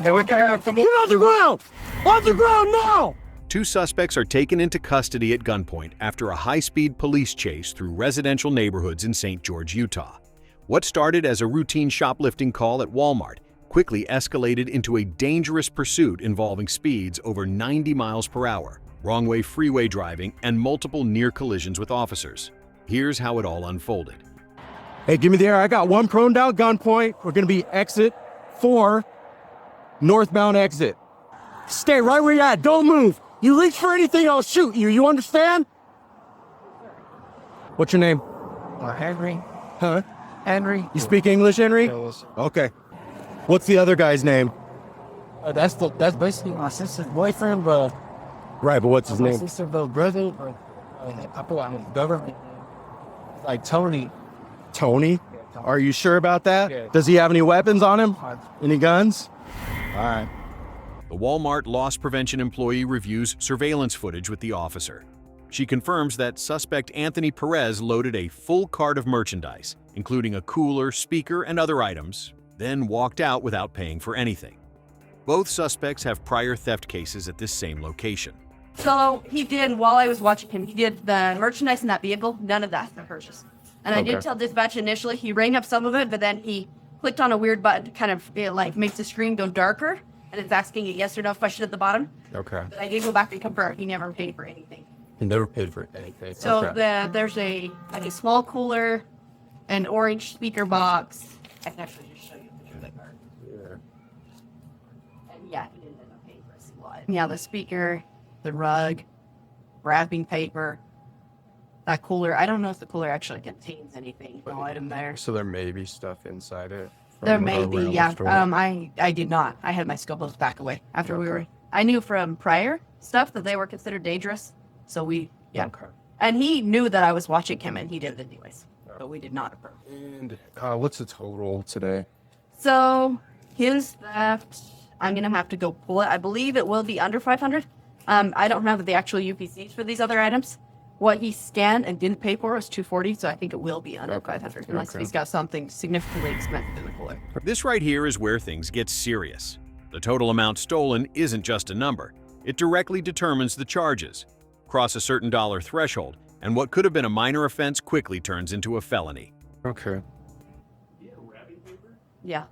Hey, we can't come on the ground! On the ground now! 2 suspects are taken into custody at gunpoint after a high-speed police chase through residential neighborhoods in St. George, Utah. What started as a routine shoplifting call at Walmart quickly escalated into a dangerous pursuit involving speeds over 90 miles per hour, wrong-way freeway driving, and multiple near collisions with officers. Here's how it all unfolded. Hey, give me the air. I got one prone down gunpoint. We're gonna be exit 4, northbound exit. Stay right where you're at. Don't move. You reach for anything, I'll shoot you. You understand? What's your name? Henry. Huh? Henry. You speak English, Henry? Yes. Okay. What's the other guy's name? That's basically my sister's boyfriend, but Right, but what's his my name? sister's brother. I put on his government. Like Tony. Tony? Are you sure about that? Yeah. Does he have any weapons on him? Any guns? All right. The Walmart loss prevention employee reviews surveillance footage with the officer. She confirms that suspect Anthony Perez loaded a full cart of merchandise, including a cooler, speaker, and other items, then walked out without paying for anything. Both suspects have prior theft cases at this same location. So he did, while I was watching him, he did the merchandise in that vehicle. None of that's been purchased. And I did tell dispatch initially, he rang up some of it, but then he clicked on a weird button to kind of, it like makes the screen go darker. And it's asking a yes or no question at the bottom. Okay. But I did go back and confirm. He never paid for anything. He never paid for anything. So okay. there's a small cooler, an orange speaker box. I can actually just show you a picture of that card. Yeah. And yeah, he didn't end up paying for a single item. Yeah, the speaker, the rug, wrapping paper, that cooler. I don't know if the cooler actually contains anything. No item there. So there may be stuff inside it. There may be, yeah. I did not. I had my scopes back away after we were. I knew from prior stuff that they were considered dangerous. So we, yeah. Okay. And he knew that I was watching him, and he did it anyways. But we did not approve. And what's the total today? So his theft, I'm gonna have to go pull it. I believe it will be under 500. I don't have the actual UPCs for these other items. What he scanned and didn't pay for was 240, so I think it will be under 500 unless he's got something significantly expensive in the cooler. This right here is where things get serious. The total amount stolen isn't just a number. It directly determines the charges. Cross a certain dollar threshold, and what could have been a minor offense quickly turns into a felony. Okay. Yeah.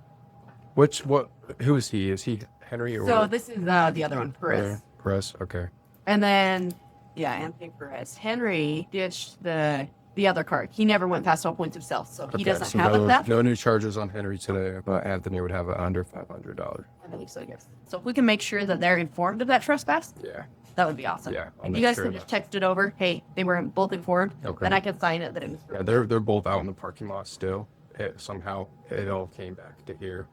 Who is he? Is he Henry or? So this is the other one, Perez. Perez, okay. And then, yeah, Anthony Perez. Henry ditched the other card. He never went past all points himself, so he doesn't have a theft. No new charges on Henry today, but Anthony would have it under $500. I believe so, yes. So if we can make sure that they're informed of that trespass, Yeah. that would be awesome. Yeah, I'll If make you guys sure can of just text it over, hey, they were both informed, Okay. then I can sign it that it was. Yeah, they're both out in the parking lot still. Somehow it all came back to here,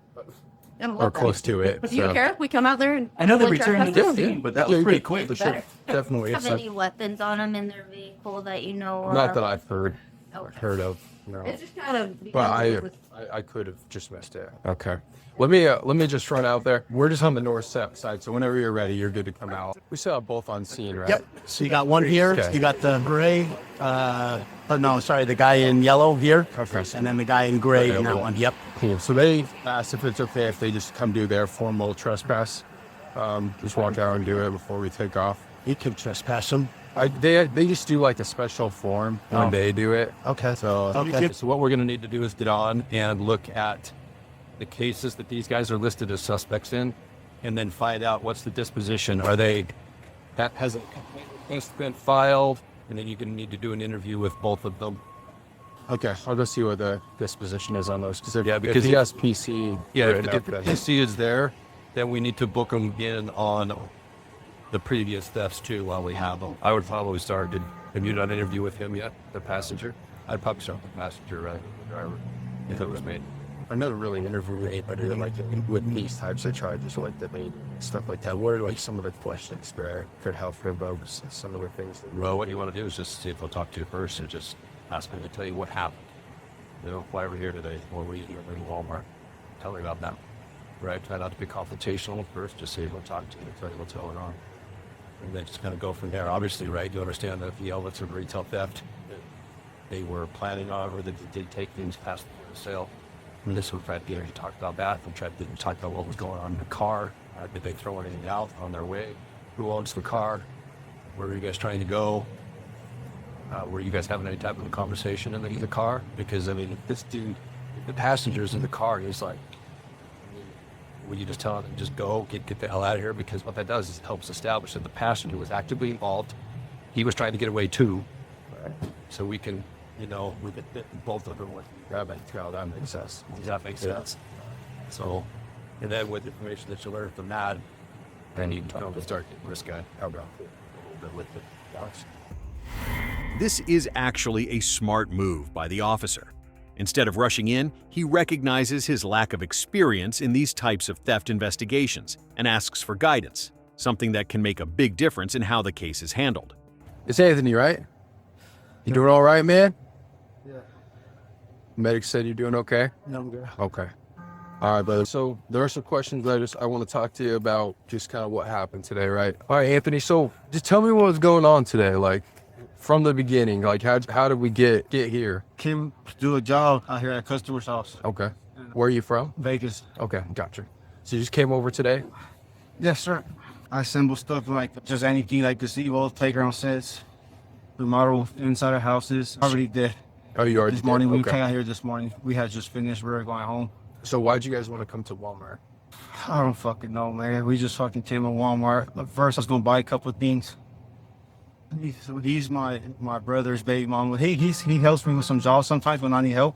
or close to it. Do you care if we come out there and? I know they pull a returned trespass? the scene, but that was pretty quick. For sure. Definitely. Have any weapons on them in their vehicle that you know? Not that I've heard Okay. of. No. It's just kind of. But I could have just missed it. Okay. Let me just run out there. We're just on the north side, so whenever you're ready, you're good to come out. We still have both on scene, right? Yep. So you got one here. Okay. You got the gray. The guy in yellow here. Okay. And then the guy in gray Okay, in that cool. one. Yep. Cool. So they asked if it's okay if they just come do their formal trespass. Just walk out and do it before we take off. You can trespass him. They just do like a special form when they do it. Okay. So So what we're going to need to do is get on and look at the cases that these guys are listed as suspects in, and then find out what's the disposition. Has a case been filed? And then you're going to need to do an interview with both of them. Okay, I'll go see what the disposition is on those. Because if he has PC, Yeah, written if up, the then- PC is there, then we need to book them in on the previous thefts too while we have them. I would probably start. Have you done an interview with him yet, the passenger? I'd probably start with the passenger, right? The driver, if it was me. I never really interviewed anybody like with these types. I tried just like the main stuff like that. What are like some of the questions that could help revoke some of the things? Well, what you want to do is just see if they'll talk to you first and just ask them to tell you what happened. You know, why we're here today, or we were in Walmart. Tell me about that. Right? Try not to be confrontational at first. Just say, we'll talk to you, tell you what's going on. And then just kind of go from there. Obviously, right, you understand that if you yell it's a retail theft, that they were planning on, or that they did take things past the sale. Melissa tried to get her to talk about that. We tried to talk about what was going on in the car. Did they throw anything out on their way? Who owns the car? Where are you guys trying to go? Were you guys having any type of a conversation in the car? Because, I mean, this dude, the passengers in the car, he's like, will you just tell them, just go, get the hell out of here? Because what that does is it helps establish that the passenger was actively involved. He was trying to get away too. Right. So we can, we could both of them with grab it. That makes sense. Does that make sense? So, and then with the information that you learn from that, then you can start getting this guy out with the dogs. This is actually a smart move by the officer. Instead of rushing in, he recognizes his lack of experience in these types of theft investigations and asks for guidance, something that can make a big difference in how the case is handled. It's Anthony, right? You doing all right, man? Yeah. Medic said you're doing okay? No, I'm good. Okay. All right, brother. So there are some questions that I want to talk to you about, just kind of what happened today, right? All right, Anthony, so just tell me what was going on today, like from the beginning, like how did we get here? Came to do a job out here at a customer's house. Okay. Where are you from? Vegas. Okay, gotcha. So you just came over today? Yes, sir. I assemble stuff like just anything like gazebos, playground sets, remodel inside of houses. Already did. Oh, you already This morning, did? we Okay. came out here this morning. We had just finished. We were going home. So why'd you guys want to come to Walmart? I don't fucking know, man. We just fucking came to Walmart. But first, I was going to buy a couple of things. He's my brother's baby mom. He helps me with some jobs sometimes when I need help.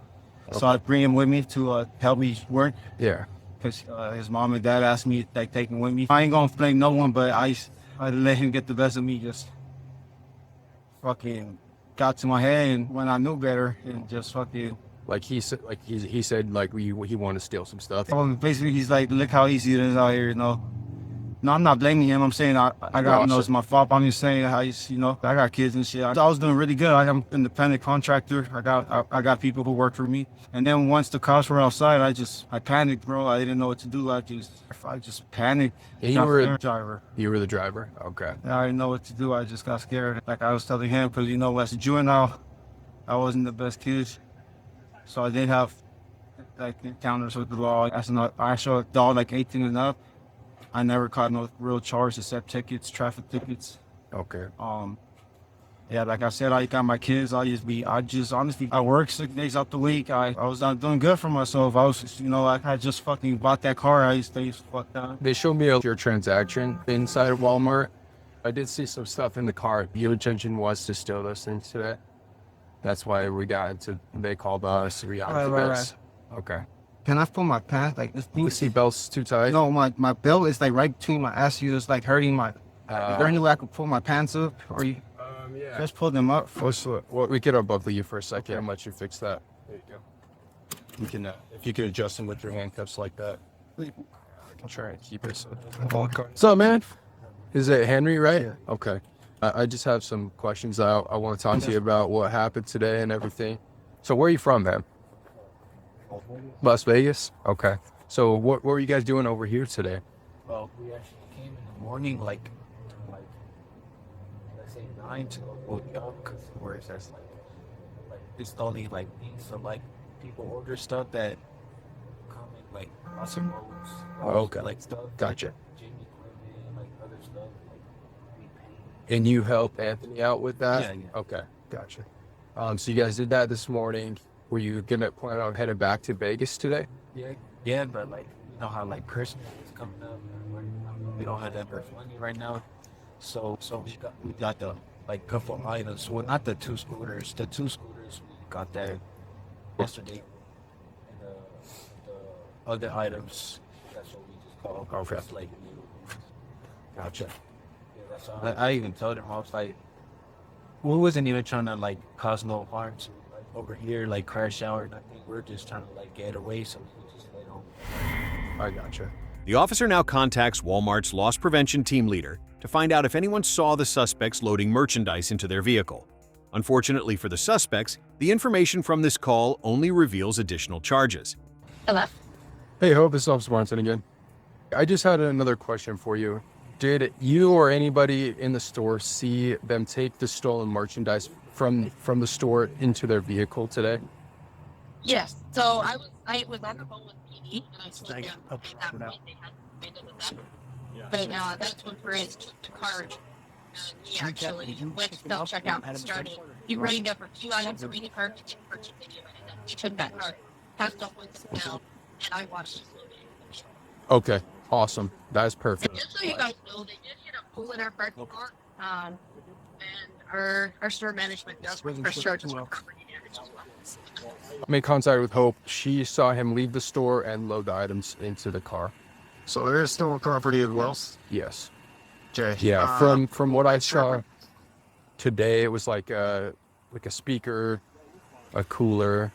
Okay. So I bring him with me to help me work. Yeah. Because his mom and dad asked me to take him with me. I ain't going to blame no one, but I let him get the best of me. Just fucking got to my head, and when I knew better, and just fucking... Like he said, he wanted to steal some stuff. Basically, he's like, look how easy it is out here, No, I'm not blaming him. I'm saying I got it's my fault. I'm just saying how I got kids and shit. I was doing really good. I'm an independent contractor. I got people who work for me. And then once the cops were outside, I panicked, bro. I didn't know what to do. I just panicked. Yeah, you were the driver. You were the driver. Okay. I didn't know what to do. I just got scared. Like I was telling him, because as a juvenile, I wasn't the best kid. So I did have like encounters with the law. As an actual adult, like 18 and up, I never caught no real charge except tickets, traffic tickets. Okay. Yeah, like I said, I got my kids. Honestly, I work 6 days out the week. I was not doing good for myself. I just fucking bought that car. I used to fuck down. They showed me your transaction inside of Walmart. I did see some stuff in the car. Your intention was to steal those things today. That's why they called us. Right. Okay. Can I pull my pants like this? The seatbelt's too tight? No, my belt is like right between my ass. It's like hurting my... Is there any way I could pull my pants up? Or you just pull them up? Well, we could unbuckle you for a second. I'll let you fix that. There you go. You can, if you could adjust them with your handcuffs like that. I'll try and keep it. What's up, man? Is it Henry, right? Yeah. Okay. I just have some questions I want to talk to you about what happened today and everything. So where are you from, man? Las Vegas? Okay. So what were you guys doing over here today? Well, we actually came in the morning, like let's say 9 to go young, where it says like it's only like some like people order stuff that come in like lots of roads. Okay. Like stuff. Gotcha. Gym equipment, like other stuff. Like we paint. And you helped Anthony out with that? Yeah. Okay. Gotcha. So you guys did that this morning. Were you gonna plan on heading back to Vegas today? Yeah, but like you know how like Christmas is coming up, we don't have that much money right now, so we got the like couple items. Well, not the two scooters. The two scooters we got that yesterday, and the other items. That's what we just call like. Gotcha. Yeah, that's all. I even told him I was like, we wasn't even trying to like cause no harm to like over here like crash out or nothing. We're just trying to like get away so we can just lay home. I gotcha. The officer now contacts Walmart's loss prevention team leader to find out if anyone saw the suspects loading merchandise into their vehicle. Unfortunately for the suspects, the information from this call only reveals additional charges. Hello? Hey, Hope, it's Officer Martin again. I just had another question for you. Did you or anybody in the store see them take the stolen merchandise from the store into their vehicle today? Yes. So I was on the phone with PD and I told them that night they had made it with them. But that's when Perez took the card. And he actually went to self checkout and started. He rang up for 2 items of any card to for video, and then he took that card, passed off with the smell, and I watched it. Okay, awesome. That's And perfect. just so you guys know, they did hit a pool in our parking lot. And our store management does press charges for property damage as well. Made contact with Hope. She saw him leave the store and load the items into the car. So there is stolen property as well. Yes. Okay. Yeah. From what I saw today, it was like a speaker, a cooler.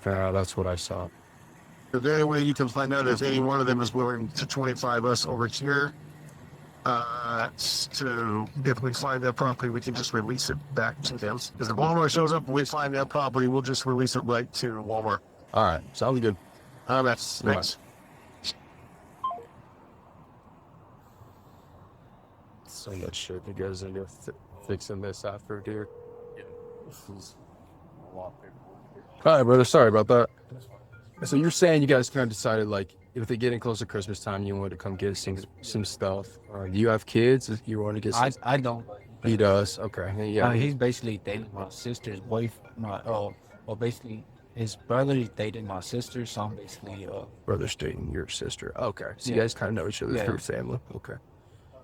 That's what I saw. The only way you can find out if any one of them is willing to 25 us over here, to if we find that property, we can just release it back to them. Because if Walmart shows up and we find that property, we'll just release it right to Walmart. All right. Sounds good. That's thanks. So much shit. You guys end up fixing this after, dear. All right, brother. Sorry about that. So you're saying you guys kind of decided, like, if they get in close to Christmas time, you want to come get some stuff. Do you have kids? You want to get some? I don't. He does. Okay. Yeah. He's basically dating my sister's boyfriend. Basically, his brother is dating my sister, so I'm basically Brother's dating your sister. Okay. So you Yeah. guys kind of know each other through family. Okay.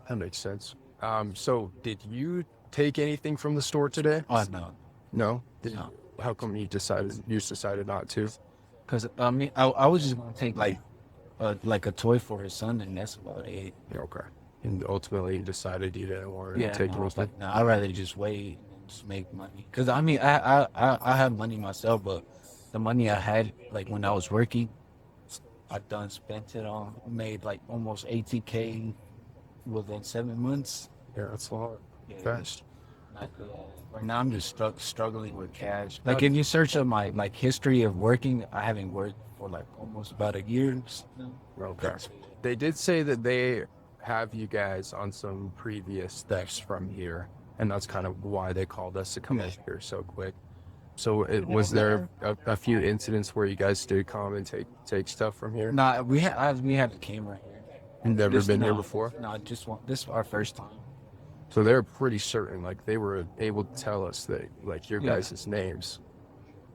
That makes sense. So did you take anything from the store today? no. No? No. How come you decided not to? Because I was just gonna take like a toy for his son, and that's about it. Yeah, okay. And ultimately you decided you didn't want to take I was anything? like, I'd rather just wait and just make money. Because I have money myself, but the money I had, like when I was working, I done spent it on, made like almost 18K within 7 months. Yeah, that's a lot. Fast. Right now I'm just struggling with cash. Like if you search on my like history of working, I haven't worked for like almost about a year. Okay. They did say that they have you guys on some previous thefts from here, and that's kind of why they called us to come in here so quick. So was there a few incidents where you guys did come and take stuff from here? Nah, we had the camera here. You've never been here before? No, this is our first time. So they're pretty certain, like they were able to tell us that, like your guys' names.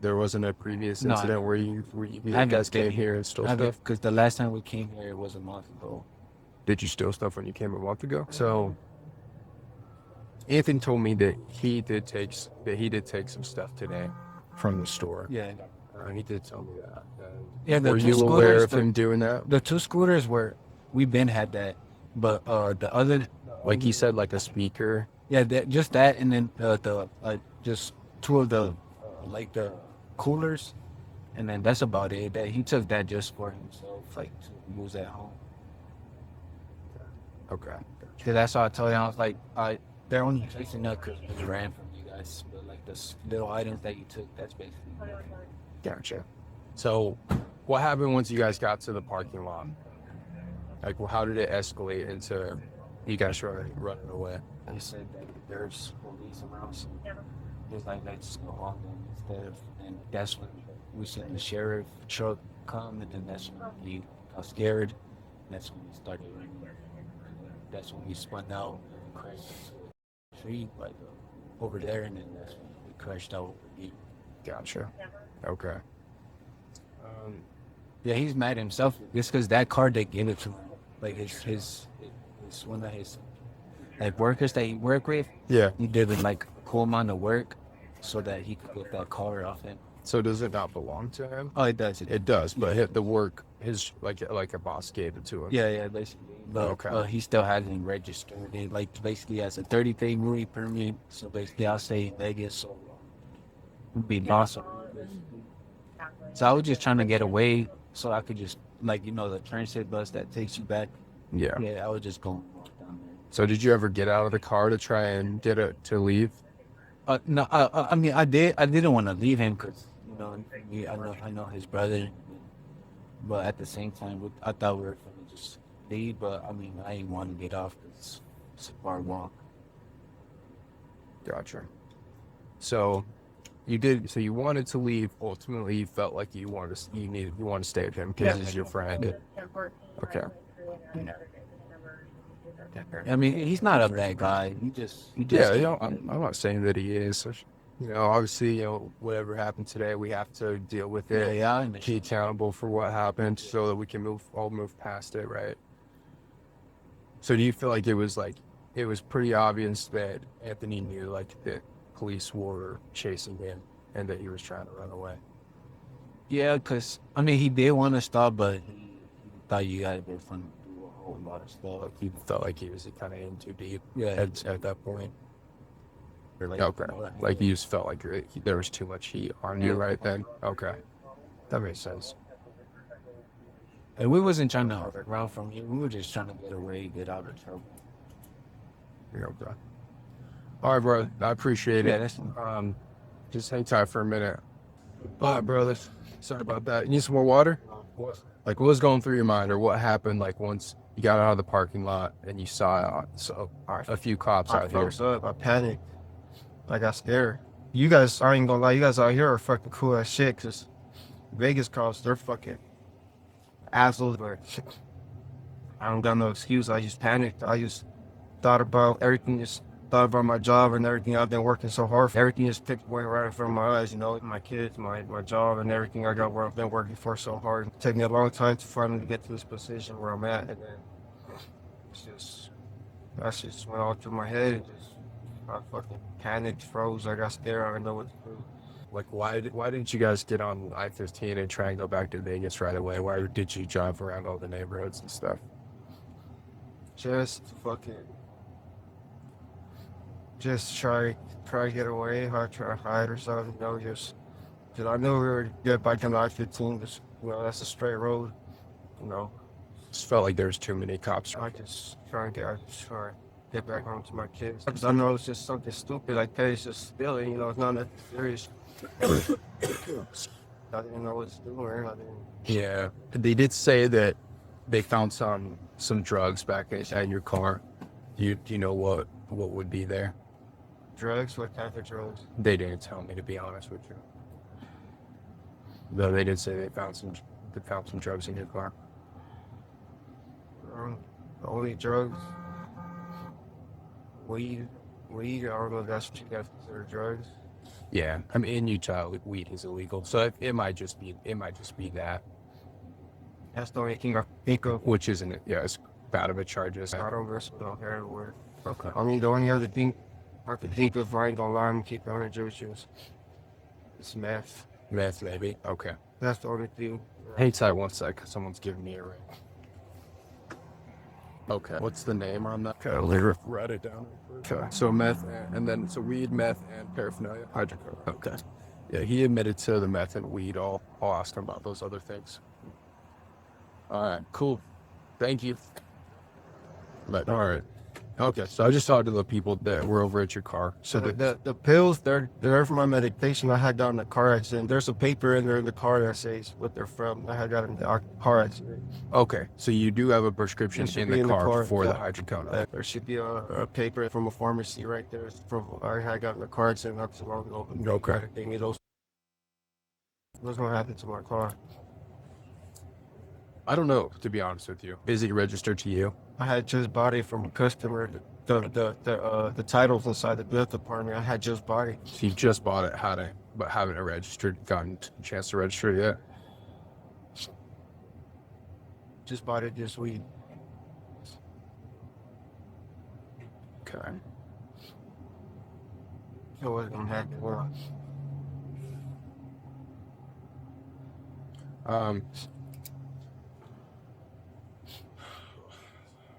There wasn't a previous incident where you guys came here and stole stuff? Because the last time we came here, it was a month ago. Did you steal stuff when you came a month ago? So Anthony told me that he did take some stuff today from the store. Yeah. He did tell me that. Were you aware of him doing that? The two scooters we've been had that, but the other, like he said, like a speaker. Yeah, just that, and then just two of the like the coolers, and then that's about it. That he took that just for himself, like to use at home. Okay. Yeah, that's why I told you, I was like, they're only chasing up because we ran from you guys, but like the little items that you took, that's basically. Gotcha. So, what happened once you guys got to the parking lot? Like, well, how did it escalate into you guys running away? They said that there's police around, so it's like let's go on them instead of, and that's when we sent the sheriff truck come, and then that's when we got scared, and that's when we started running. That's when we spun out and crashed into a tree, like over there, and then that's when we crashed out. Gotcha. Okay. Yeah, he's mad himself just because that car they gave it to him, like his one of his like workers that he worked with. Yeah. He did like a cool amount of work so that he could get that car off him. So does it not belong to him? Oh, it does. It does, but the work, his like a boss gave it to him. Yeah, basically. But he still hasn't registered it. Like basically has a 30-day movie permit. So basically, I'll say Vegas. So it'd be awesome. So I was just trying to get away, so I could just the transit bus that takes you back. Yeah. Yeah, I was just going down there. So did you ever get out of the car to try and get it to leave? No, I mean I did. I didn't want to leave him because I know his brother, but at the same time I thought we were going to just leave. But I mean I didn't want to get off because it's a far walk. Gotcha. So You did. So you wanted to leave. Ultimately, you felt like you wanted to. You want to stay with him because he's your friend. Okay. I mean, he's not a bad guy. He just Yeah, I'm not saying that he is. Obviously, whatever happened today, we have to deal with it. Yeah, and be accountable for what happened, so that we can move past it, right? So, do you feel like it was pretty obvious that Anthony knew, that police were chasing him and that he was trying to run away? Yeah, because, I mean, he did want to stop, but he thought you got to go from do a whole lot of stuff. He felt like he was kind of in too deep. Yeah. At that point. Or Okay. Like you just felt like there was too much heat on you right then. Okay. That makes sense. And we wasn't trying to run from him. We were just trying to get away, get out of trouble. Okay. All right, bro. I appreciate Yeah, it. Just hang tight for a minute. All right, brother. Sorry about that. You need some more water? What was going through your mind, or what happened once you got out of the parking lot and you saw a few cops out here? I panicked. I got scared. You guys, I ain't gonna lie, you guys out here are fucking cool as shit, because Vegas cops, they're fucking assholes, but I don't got no excuse. I just panicked. I just thought about everything, just thought about my job and everything I've been working so hard for. Everything just picked away right in front of my eyes, my kids, my job, and everything I've been working for so hard. It took me a long time to finally get to this position where I'm at, and then that just went all through my head. I fucking panicked, froze. I got scared. I didn't know what to do. Why didn't you guys get on I-15 and try and go back to Vegas right away? Why did you drive around all the neighborhoods and stuff? Just try to get away. I try to hide or something. Just because I knew we were get back on I-15. That's a straight road. Just felt like there was too many cops. I just try to get back home to my kids. Because I know it's just something stupid like that. It's just stealing, it's not that serious. I didn't know what to do. Yeah. They did say that they found some drugs back in your car. Do you know what would be there? Drugs? What type of drugs? They didn't tell me, to be honest with you. Though they did say they found some drugs in your car. The only drugs, weed. I don't know if that's what you guys consider drugs. Yeah, I mean, in Utah, weed is illegal, so it might just be that. That's the only thing I think of. Which isn't, it's bad of a charge. I don't mess with no heroin. Okay. I mean, the only other thing I could think of, I ain't gonna lie, I'm keep on juice. It's meth. Meth, maybe. Okay. That's the only thing. Hang tight 1 sec. Someone's giving me a ring. Okay. What's the name on that? Okay, Write it down. Okay. So meth, and then weed, meth, and paraphernalia. Hydrocodone. Okay. Yeah, he admitted to the meth and weed. I'll ask him about those other things. All right. Cool. Thank you. But all right. Okay. So I just talked to the people that were over at your car. So the pills, they're for my medication. I had got in a car accident. There's a paper in there in the car that says what they're from. I had got in a car accident. Okay. So you do have a prescription in the car for the hydrocodone. There should be a paper from a pharmacy right there. I had got in a car accident not too long ago. Okay. They need those. What's gonna happen to my car? I don't know, to be honest with you. Is it registered to you? I had just bought it from a customer. The titles inside the glove department. I had just bought it. So you just bought it, but haven't gotten a chance to register it yet? Just bought it this week. Okay. So what's gonna happen?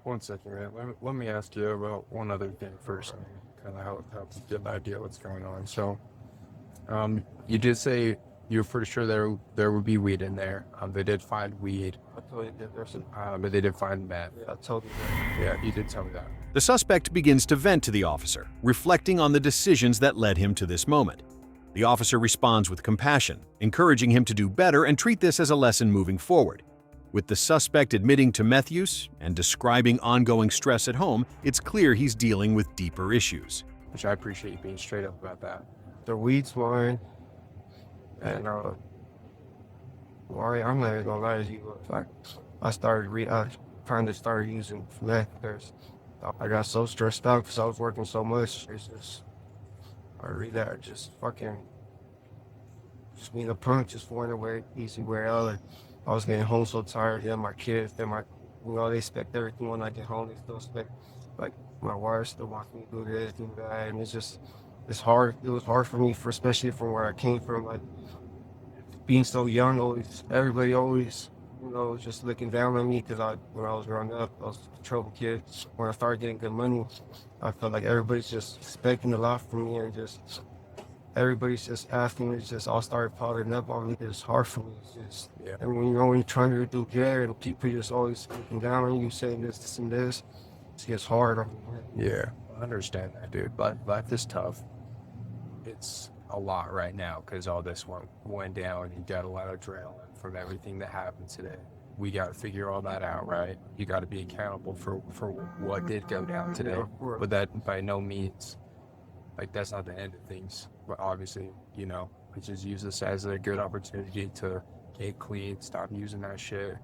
One second, man. Let me ask you about one other thing first. Kind of help get an idea what's going on. So, you did say you were pretty sure there would be weed in there. They did find weed. I told you that there's but they did find meth. Yeah, I told you that. Yeah, you did tell me that. The suspect begins to vent to the officer, reflecting on the decisions that led him to this moment. The officer responds with compassion, encouraging him to do better and treat this as a lesson moving forward. With the suspect admitting to meth use and describing ongoing stress at home, it's clear he's dealing with deeper issues. Which I appreciate you being straight up about that. The weed's mine. And well, I'm not even gonna lie to you. Like, I kind of started using meth because I got so stressed out because I was working so much. It's just, I read that just fucking, just being a punk, just wanting to wear easy wear out. And I was getting home so tired. Yeah, my kids, they expect everything when I get home. They still expect, like, my wife still wants me to do this, do that. And it's hard. It was hard for me, especially from where I came from. Like, being so young, everybody always, just looking down on me because when I was growing up, I was a trouble kid. When I started getting good money, I felt like everybody's just expecting a lot from me and just everybody's just asking me. It's just all started piling up on me. It's hard for me. It's just, and when you're trying to do good, and people just always looking down on you, saying this, and this, it gets hard. Yeah, I understand that, dude. But life is tough. It's a lot right now because all this went down. You got a lot of adrenaline from everything that happened today. We got to figure all that out, right? You got to be accountable for what did go down today. But that by no means, like, that's not the end of things. But obviously, we just use this as a good opportunity to get clean, stop using that shit,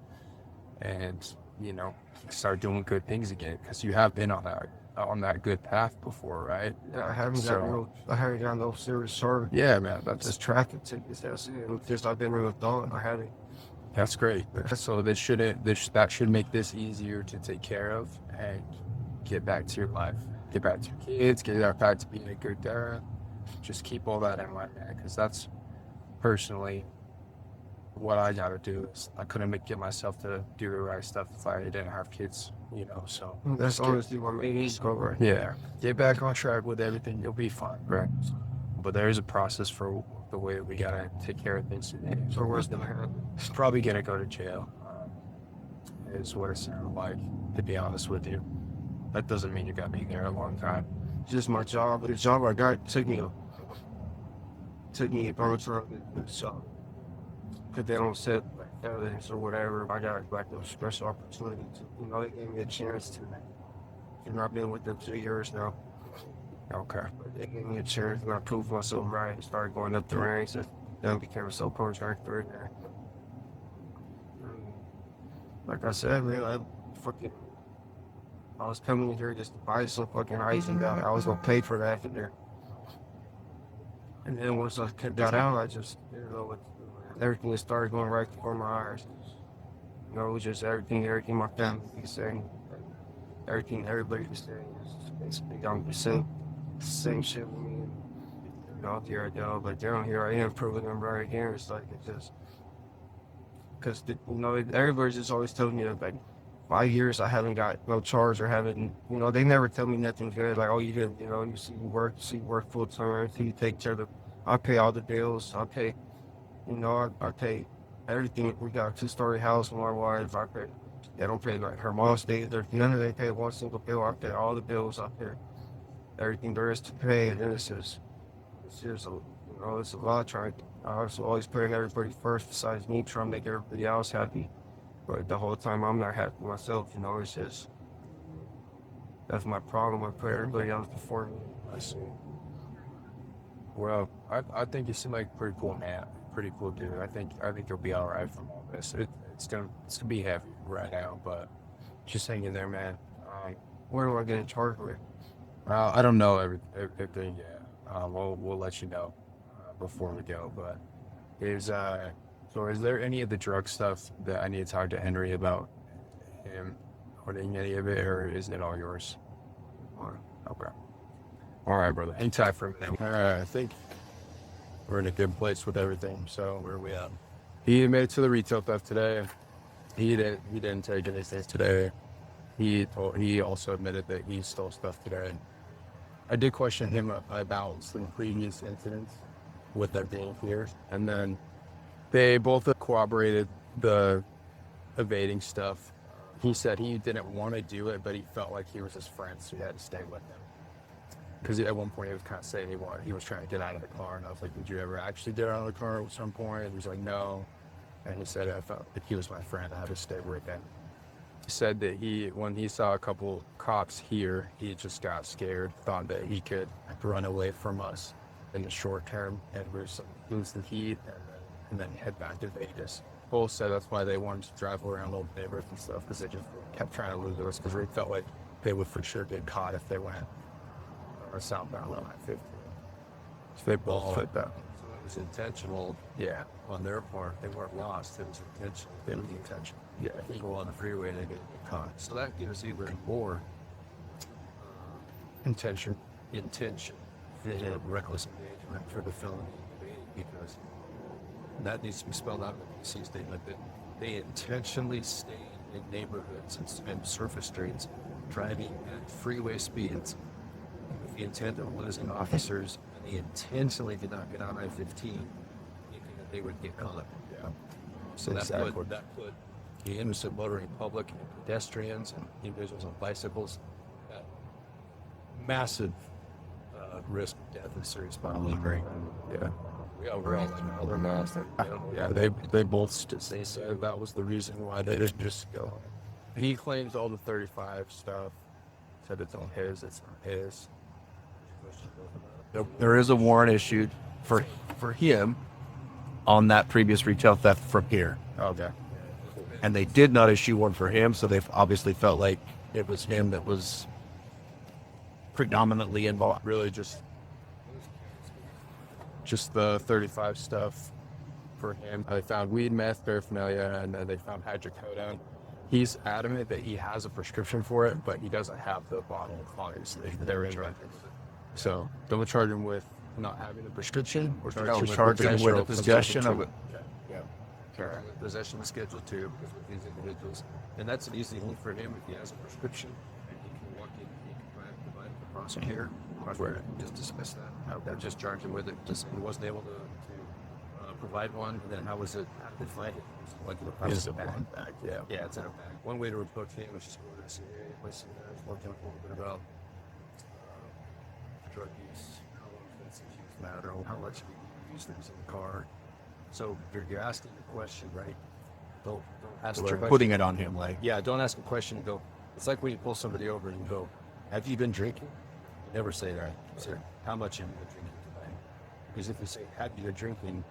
and start doing good things again. Because you have been on that good path before, right? Yeah, I haven't got no serious charge. Yeah, man, that's just traffic tickets. That's it. Just I've been real adult. I haven't. That's great. So that should make this easier to take care of and get back to your life, get back to your kids, get back to being a good dad. Just keep all that in mind, man, because that's personally what I gotta do. Is I couldn't get myself to do the right stuff if I didn't have kids, so. That's honestly what made me go right. Yeah, get back on track with everything. You'll be fine, right? But there is a process for the way that we gotta take care of things today. So where's the man? He's probably gonna go to jail, is what it sounded like, to be honest with you. That doesn't mean you're gonna be there a long time. It's just my job. The job I got took me a bunch of so because they don't set like evidence or whatever. I got like a special opportunity to, they gave me a chance to. I've been with them 2 years now. Okay. But they gave me a chance and I proved myself right and started going up the ranks and then became a subcontractor in there. Like I said, man, I was coming in here just to buy some fucking ice and I was gonna pay for that in there. And then once I got out, I just, everything just started going right before my eyes. It was just everything my family was saying, everything everybody was saying is basically I'm the same shit with me. Here I go, but down here I am proving them right again. It's like, because everybody's just always telling me that, like, 5 years I haven't got no charge or haven't, they never tell me nothing good. Like, oh, you did, you see you work full time, you take care of I pay all the bills. I pay, I pay everything. We got a 2-story house with my wife. They don't pay like her mom's days. None of they pay one single bill. I pay all the bills. I pay everything there is to pay. And then it's just it's a lot trying. I also always put everybody first besides me, trying to make everybody else happy. But the whole time I'm not happy myself, it's just, that's my problem. I put everybody else before me. I see. Well, I think you seem like a pretty cool man, pretty cool dude. I think you'll be all right from all this. It's gonna be heavy right now, but just hang in there, man. Where do I get in charge with? I don't know everything yet. We'll let you know before we go. But is there any of the drug stuff that I need to talk to Henry about him or any of it, or is it all yours? Okay. All right, brother. Hang tight for a minute. All right, I think we're in a good place with everything. So where are we at? He made it to the retail theft today. He didn't take anything today. He also admitted that he stole stuff today. I did question him about some previous incidents with them being here, and then they both corroborated the evading stuff. He said he didn't want to do it, but he felt like he was his friend, so he had to stay with him. Because at one point he was kind of saying he was trying to get out of the car, and I was like, did you ever actually get out of the car at some point? And he was like, no. And he said, I felt like he was my friend, I had to stay with him. He said that when he saw a couple cops here, he just got scared, thought that he could run away from us in the short term, and lose the heat and then head back to Vegas. Both said that's why they wanted to drive around little neighborhoods and stuff, because they just kept trying to lose those, because they felt like they would for sure get caught if they went southbound on I-50. So they both fit that. So it was intentional. Yeah. On their part, they weren't lost. It was intentional. It was intentional. Yeah. They go on the freeway and they get caught. So that gives even more Intention. intention. They had reckless engagement for the felony, because that needs to be spelled out in the PC statement that they intentionally stayed in neighborhoods and surface streets, driving at freeway speeds with the intent of losing officers. And they intentionally did not get on I-15, thinking that they would get caught. Yeah. So Exactly. that put the innocent motoring public and pedestrians and individuals on bicycles at massive risk of death and serious bodily injury. Yeah. We overall like other mass. Yeah, they both said that was the reason why they didn't just go. He claims all the 35 stuff. Said it's on his, it's on his. There is a warrant issued for him on that previous retail theft from here. Okay. And they did not issue one for him, so they've obviously felt like it was him that was predominantly involved. Really just the 35 stuff for him. They found weed, meth, paraphernalia, and then they found hydrocodone. He's adamant that he has a prescription for it, but he doesn't have the bottle obviously. They're in it. So don't charge him with not having a prescription, or Charge him with a possession of it. Yeah. With possession of Schedule 2, because with these individuals, and that's an easy one for him if he has a prescription. He can walk in, he can provide the prosecutor. Prosecutor can just dismiss that. Or just charge him with it. Just he wasn't able to provide one. And then how was it? How did they find it? Like in the process of bag. Yeah. Yeah, it's in a bag. One way to report him is just go to the CA, place in there, talk to him a little bit about drug use, how long offensive use matter, how much you use things in the car. So you're asking the question, right? Don't ask the question. Putting it on him, like. Yeah, don't ask a question and go. It's like when you pull somebody over and you go, "Have you been drinking?" You never say that. You say, "How much have you been drinking today?" Because if you say, "Have you been drinking?"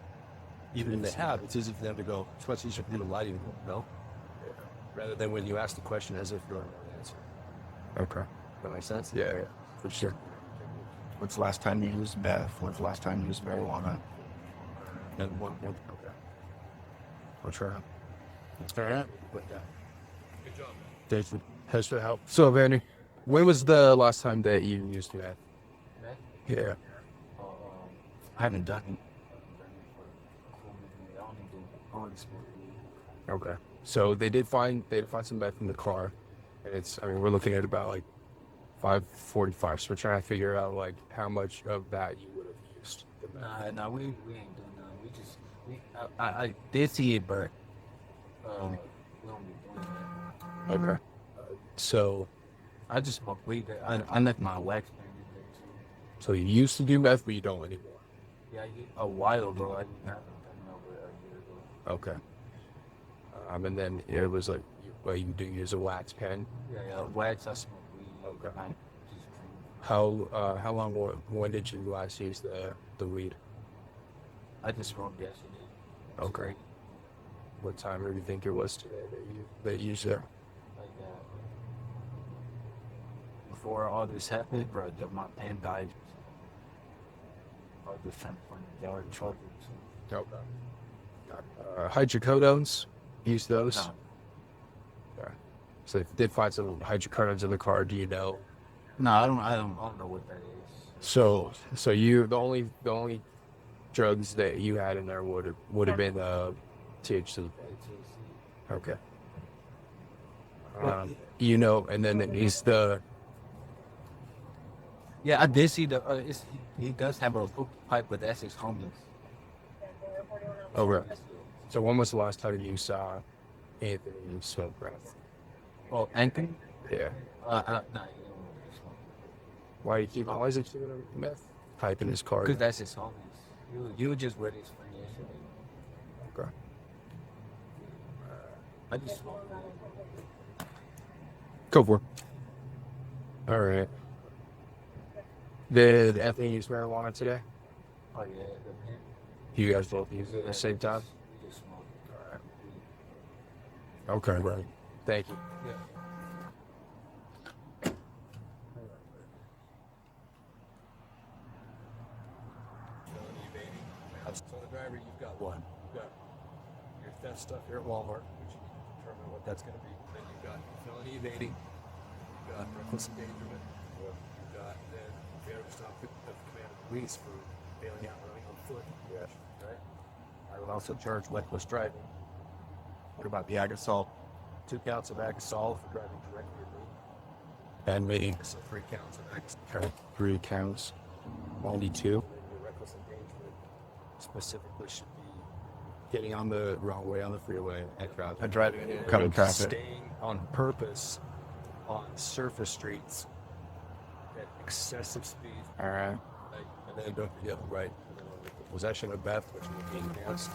Even if they have, it's easy for them to go. It's much easier for you to lie to you. No. Rather than when you ask the question as if you're an answer. Okay. That makes sense? Yeah, for sure. When's the last time you used meth? When's the last time you used marijuana? And one. Okay. I'll try. All right. But good job, man. Thanks for the help. So, Vanny, when was the last time that you used meth? Yeah. I haven't done it. Okay. So they did find some meth in the car, and we're looking at about like 545. So we're trying to figure out like how much of that you would have used. Nah, we ain't doing nothing. I did see it, but we don't be doing that. Okay. So I just smoke weed. I left my wax pen in there too. So you used to do meth, but you don't anymore. Yeah, a while ago. I haven't done it over a year ago. Okay. And then it was like, you do use a wax pen. Yeah, wax. I smoke weed. Okay. I just drink. How long? When did you last use the weed? I just smoked yesterday. Okay. What time do you think it was today that you used it? Like before all this happened, bro, my pen died. I was just trying to find a yard trouble. Okay. Hydrocodones. Use those. No. Okay. So if they did find some hydrocodones in the car, do you know? No, I don't know what that is. So you the only drugs that you had in there would have been THC. Okay. And then he's the. Yeah, I did see he does have a pipe, but that's his homeless. Oh, right. So when was the last time you saw Anthony smoke breath? Oh, Anthony? Yeah. Nah, Why is he keeping a meth pipe in his car? because that's his homeless. You just read his friend yesterday. Okay. I just smoke. Go for it. All right. Did Anthony use marijuana today? Oh yeah, You guys both use it at the same time? Okay, right. Thank you. Yeah. So the driver, you've got one. You've got your theft stuff here at Walmart, which you need to determine what that's going to be. Then you've got felony evading. You've got reckless endangerment. You've got then failure to stop the command of police for bailing out running on foot. Yes. Right? I would also charge reckless driving. What about the ag assault? 2 counts of ag assault for driving directly at me. And me. So 3 counts of ag assault. 3 counts. 92. Your reckless endangerment specifically should be getting on the wrong way on the freeway and driving in, staying on purpose on surface streets at excessive speed. All right. And then don't forget, right, possession of meth, which would be enhanced,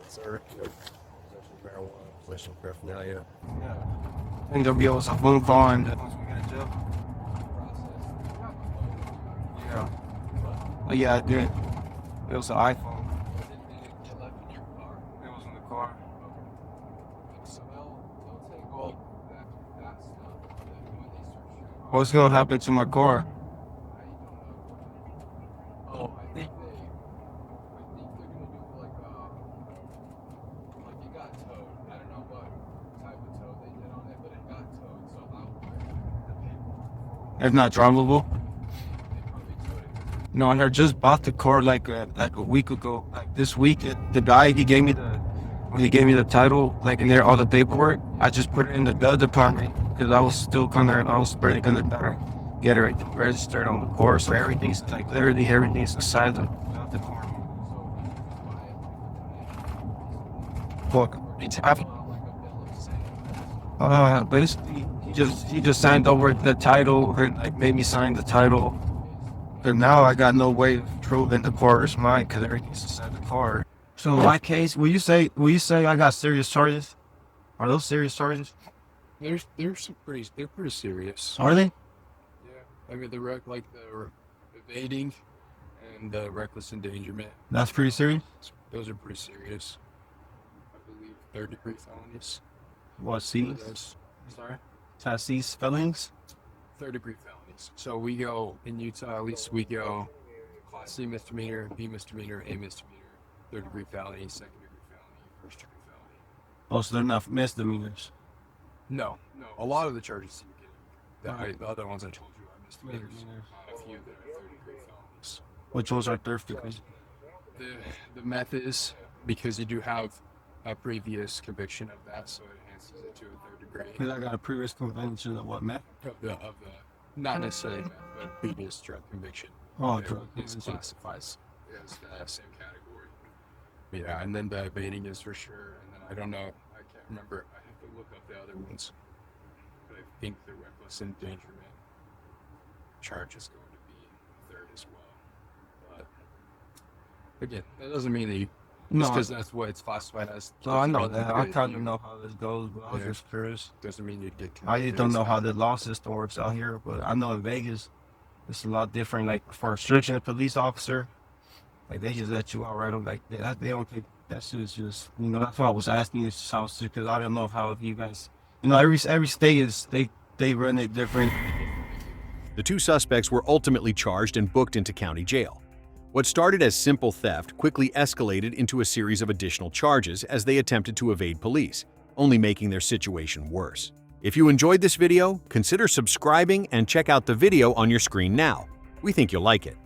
sir, possession of marijuana, possession of paraphernalia. I think they'll be able to move on once we get to jail. Yeah. Oh, yeah, I did. It was an iPhone. It was in the car. What's gonna happen to my car? Oh, I think they're gonna do like it got towed. I don't know what type of tow they did on it, but it got towed. So the paperwork. It's not drivable. They probably towed it. No, I just bought the car like a week ago. Like this week, the guy he gave me the title, like in there all the paperwork. I just put it in the department because I was really gonna get it registered on the car. So everything's like literally everything's inside the car. Fuck, it's happening. Basically, he just signed over the title and like made me sign the title. But now I got no way of proving the car is mine because everything's inside the car. So in my case, will you say I got serious charges? Are those serious charges? They're pretty serious. Are they? Yeah. I mean the evading and the reckless endangerment. That's pretty serious. Those are pretty serious. I believe 3rd-degree felonies. What, C's? Sorry? C's felonies? 3rd-degree felonies. So we go in Utah. At least we go Class C misdemeanor, B misdemeanor, A misdemeanor, 3rd-degree felony, 2nd-degree felony, 1st-degree felony. Oh, so they're not misdemeanors. No. A lot of the charges you get, the other ones I told you are misdemeanors. A few that are 3rd-degree felonies. Which ones are 3rd degree? The meth is because you do have a previous conviction of that, so it enhances it to a 3rd degree. Because I got a previous conviction of what, meth? Of the not necessarily meth, but previous drug conviction. Oh, drug It conviction. classifies as the same category. Yeah, and then the evading is for sure. And then I don't know, I can't remember. I have to look up the other ones. But I think the reckless endangerment charge is going to be 3rd as well. But again, that doesn't mean that you, just because that's what it's classified as. So I know that. I kind of know how this goes, but I was just curious. Doesn't mean you get. I just don't know how the law system works out here, but I know in Vegas, it's a lot different. Like for restriction a police officer, like they just let you out right on like that. They don't take that shit is just that's why I was asking you because I don't know how you guys every state is they run it different. The 2 suspects were ultimately charged and booked into county jail. What started as simple theft quickly escalated into a series of additional charges as they attempted to evade police, only making their situation worse. If you enjoyed this video, consider subscribing and check out the video on your screen now. We think you'll like it.